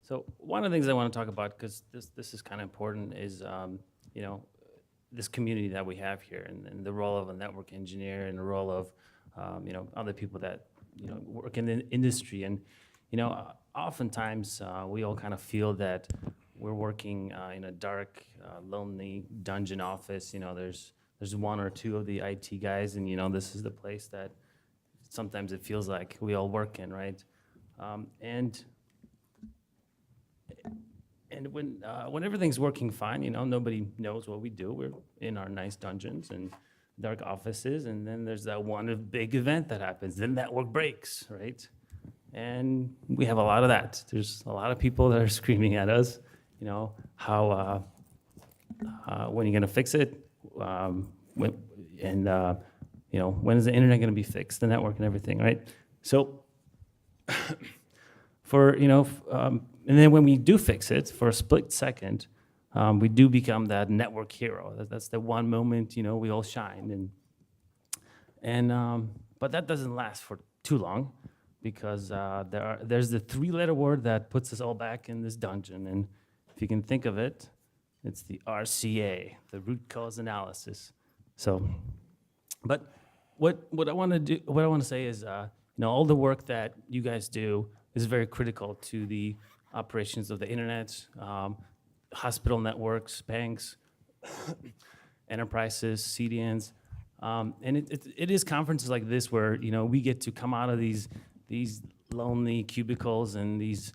So one of the things I want to talk about, because this is kind of important, is you know this community that we have here, and the role of a network engineer, and the role of other people that work in the industry, and oftentimes we all kind of feel that we're working in a dark, lonely dungeon office. There's one or two of the IT guys, and this is the place that sometimes it feels like we all work in, right? And when everything's working fine, nobody knows what we do. We're in our nice dungeons and dark offices, and then there's that one big event that happens. Then network breaks, right? And we have a lot of that. There's a lot of people that are screaming at us, how when are you gonna fix it? When is the internet gonna be fixed, the network and everything, right? So and then when we do fix it for a split second, we do become that network hero. That's the one moment, we all shine. But that doesn't last for too long, because there's the three-letter word that puts us all back in this dungeon. And if you can think of it, it's the RCA, the root cause analysis. So, but what I want to say is, all the work that you guys do is very critical to the operations of the internet, hospital networks, banks, enterprises, CDNs. And it is conferences like this where, we get to come out of these lonely cubicles and these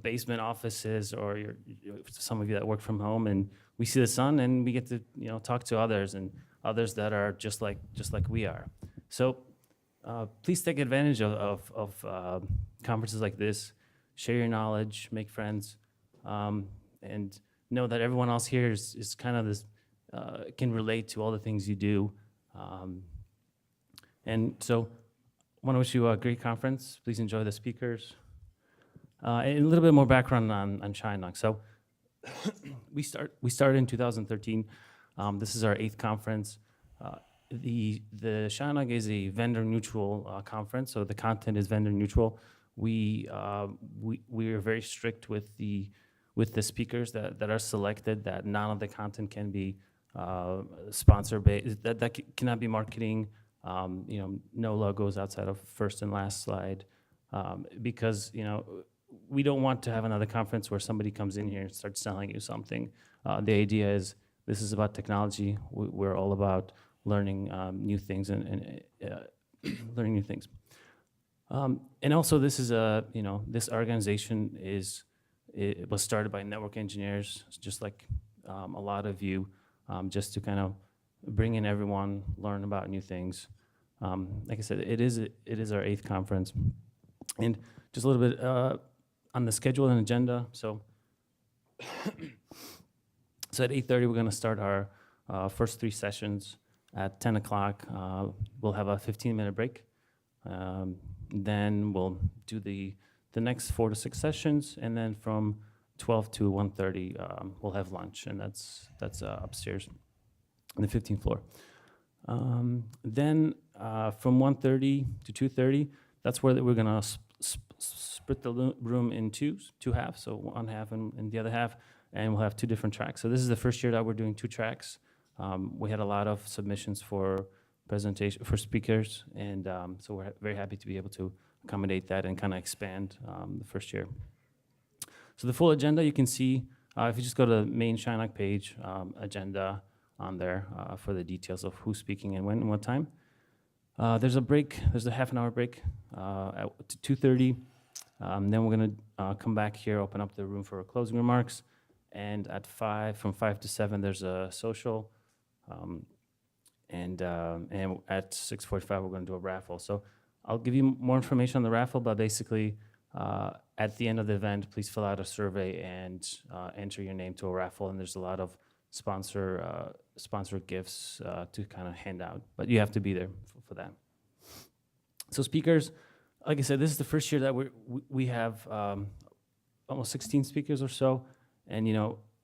basement offices, or some of you that work from home, and we see the sun, and we get to, talk to others, and others that are just like we are. So please take advantage of conferences like this. Share your knowledge, make friends, and know that everyone else here is kind of this, can relate to all the things you do. And so I want to wish you a great conference. Please enjoy the speakers. And a little bit more background on CHI-NOG. So we started in 2013. This is our 8th conference. The CHI-NOG is a vendor-neutral conference, so the content is vendor-neutral. We are very strict with the speakers that are selected, that none of the content can be sponsor-based, that cannot be marketing, no logos outside of first and last slide, because, we don't want to have another conference where somebody comes in here and starts selling you something. The idea is this is about technology. We're all about learning new things and learning new things. And also, this is this organization it was started by network engineers, just like a lot of you, just to kind of bring in everyone, learn about new things. Like I said, it is our 8th conference, and just a little bit on the schedule and agenda. So, at 8:30 we're going to start our first 3 sessions. At 10 o'clock, we'll have a 15-minute break. Then we'll do the next 4 to 6 sessions, and then from 12 to 1:30, we'll have lunch, and that's upstairs on the 15th floor. Then from 1:30 to 2:30, that's where we're gonna split the room in two halves, so one half and the other half, and we'll have 2 different tracks. So this is the first year that we're doing 2 tracks. We had a lot of submissions for speakers, and so we're very happy to be able to accommodate that and kind of expand the first year. So the full agenda you can see if you just go to the main CHI-NOG page, agenda on there for the details of who's speaking and when and what time. There's a break. There's a half-an-hour break at 2:30. Then we're going to come back here, open up the room for closing remarks, and from 5 to 7 there's a social. And at 6:45 we're going to do a raffle. So I'll give you more information on the raffle, but basically at the end of the event, please fill out a survey and enter your name to a raffle. And there's a lot of sponsor gifts to kind of hand out, but you have to be there for that. So speakers, like I said, this is the first year that we have almost 16 speakers or so, and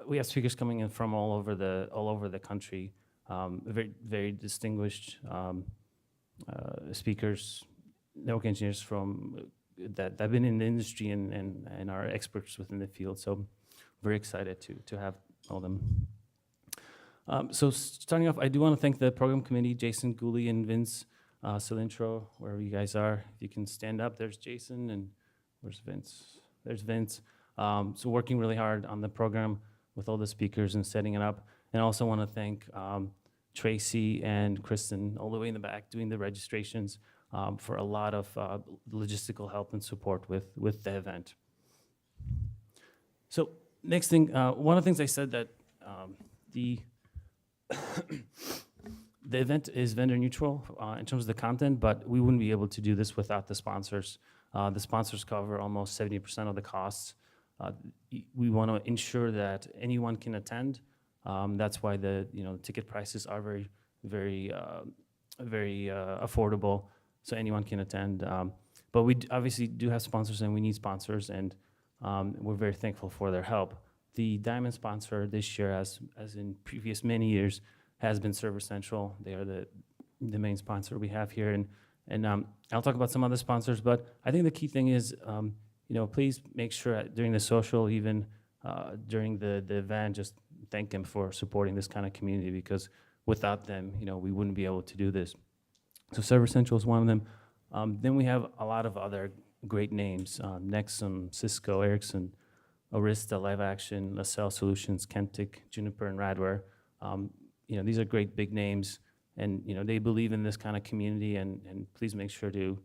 we have speakers coming in from all over the country. Very, very distinguished speakers, network engineers from that have been in the industry and are experts within the field. So very excited to have all of them. So starting off, I do want to thank the program committee, Jason Gooley and Vince Cilintro, wherever you guys are. If you can stand up, there's Jason, and where's Vince? There's Vince. So working really hard on the program with all the speakers and setting it up. And I also want to thank Tracy and Kristen all the way in the back doing the registrations for a lot of logistical help and support with the event. So next thing, one of the things I said that the the event is vendor neutral in terms of the content, but we wouldn't be able to do this without the sponsors. The sponsors cover almost 70% of the costs. We want to ensure that anyone can attend. That's why the ticket prices are very affordable, so anyone can attend. But we obviously do have sponsors, and we need sponsors, and we're very thankful for their help. The diamond sponsor this year, as in previous many years, has been Server Central. They are the main sponsor we have here, and I'll talk about some other sponsors. But I think the key thing is, please make sure during the social, even during the event, just thank them for supporting this kind of community, because without them, we wouldn't be able to do this. So Server Central is one of them. Then we have a lot of other great names: Nexum, Cisco, Ericsson, Arista, Live Action, LaSalle Solutions, Kentic, Juniper, and Radware. These are great big names, and they believe in this kind of community, and please make sure to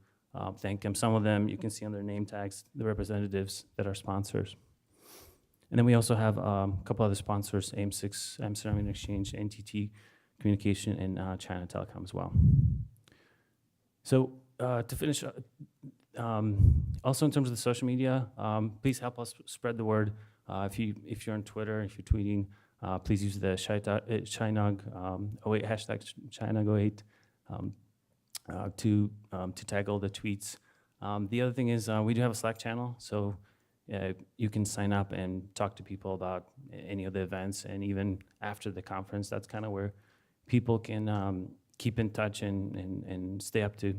thank them. Some of them you can see on their name tags, the representatives that are sponsors. And then we also have a couple other sponsors: AIM6, Amsterdam Exchange, NTT Communication, and China Telecom as well. So to finish, also in terms of the social media, please help us spread the word. If you're on Twitter, if you're tweeting, please use the CHI-NOG 08 hashtag CHI-NOG 08 to tag all the tweets. The other thing is we do have a Slack channel, so you can sign up and talk to people about any of the events, and even after the conference. That's kind of where people can keep in touch and stay up to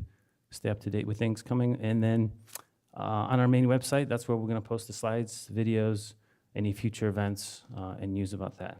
date with things coming. And then on our main website, that's where we're going to post the slides, videos, any future events, and news about that.